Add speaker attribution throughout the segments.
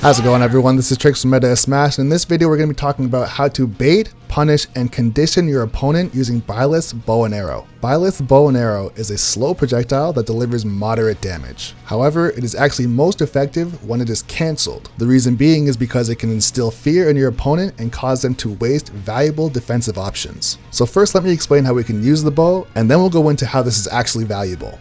Speaker 1: How's it going, everyone? This is Trixx from MoS Smash, and in this video we're going to be talking about how to bait, punish, and condition your opponent using Byleth's bow and arrow. Byleth's bow and arrow is a slow projectile that delivers moderate damage. However, it is actually most effective when it is cancelled. The reason being is because it can instill fear in your opponent and cause them to waste valuable defensive options. So first let me explain how we can use the bow, and then we'll go into how this is actually valuable.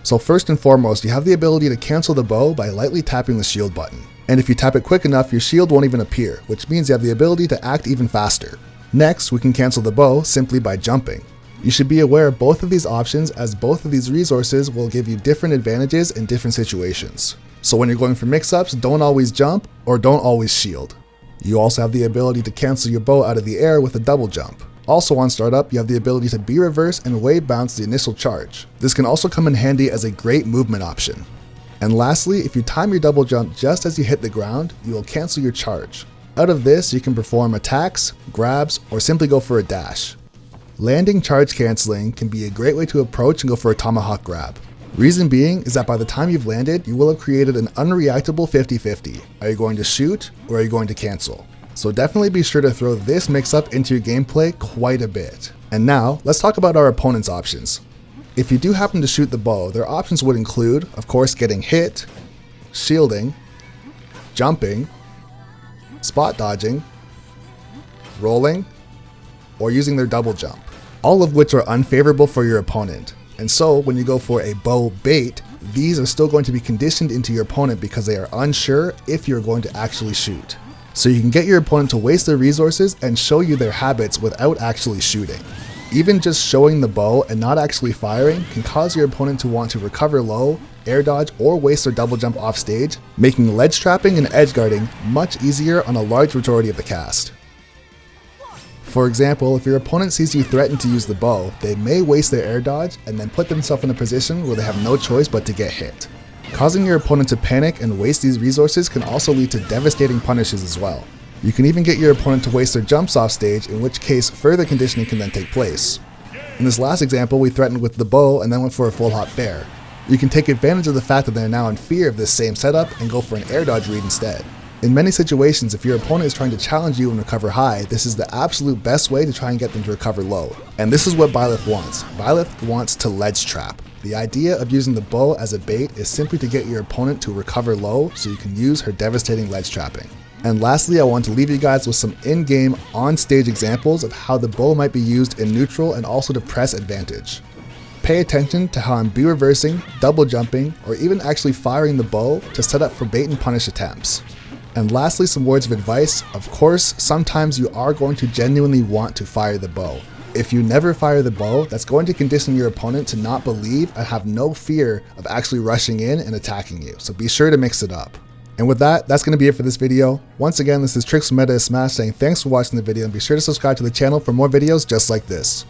Speaker 1: So first and foremost, you have the ability to cancel the bow by lightly tapping the shield button. And if you tap it quick enough, your shield won't even appear, which means you have the ability to act even faster. Next, we can cancel the bow simply by jumping. You should be aware of both of these options, as both of these resources will give you different advantages in different situations. So when you're going for mix-ups, don't always jump or don't always shield. You also have the ability to cancel your bow out of the air with a double jump. Also on startup, you have the ability to B-reverse and wave bounce the initial charge. This can also come in handy as a great movement option. And lastly, if you time your double jump just as you hit the ground, you will cancel your charge. Out of this, you can perform attacks, grabs, or simply go for a dash. Landing charge canceling can be a great way to approach and go for a tomahawk grab. Reason being is that by the time you've landed, you will have created an unreactable 50-50. Are you going to shoot or are you going to cancel? So definitely be sure to throw this mix-up into your gameplay quite a bit. And now, let's talk about our opponent's options. If you do happen to shoot the bow, their options would include, of course, getting hit, shielding, jumping, spot dodging, rolling, or using their double jump, all of which are unfavorable for your opponent. And so when you go for a bow bait, these are still going to be conditioned into your opponent because they are unsure if you're going to actually shoot. So you can get your opponent to waste their resources and show you their habits without actually shooting. Even just showing the bow and not actually firing can cause your opponent to want to recover low, air dodge, or waste their double jump off stage, making ledge trapping and edge guarding much easier on a large majority of the cast. For example, if your opponent sees you threaten to use the bow, they may waste their air dodge and then put themselves in a position where they have no choice but to get hit. Causing your opponent to panic and waste these resources can also lead to devastating punishes as well. You can even get your opponent to waste their jumps off stage, in which case further conditioning can then take place. In this last example, we threatened with the bow and then went for a full hop bear. You can take advantage of the fact that they're now in fear of this same setup and go for an air dodge read instead. In many situations, if your opponent is trying to challenge you and recover high, this is the absolute best way to try and get them to recover low. And this is what Byleth wants. Byleth wants to ledge trap. The idea of using the bow as a bait is simply to get your opponent to recover low so you can use her devastating ledge trapping. And lastly, I want to leave you guys with some in-game, on-stage examples of how the bow might be used in neutral and also to press advantage. Pay attention to how I'm B-reversing, double jumping, or even actually firing the bow to set up for bait and punish attempts. And lastly, some words of advice. Of course, sometimes you are going to genuinely want to fire the bow. If you never fire the bow, that's going to condition your opponent to not believe and have no fear of actually rushing in and attacking you. So be sure to mix it up. And with that, that's going to be it for this video. Once again, this is Trixx from MoS Smash saying thanks for watching the video, and be sure to subscribe to the channel for more videos just like this.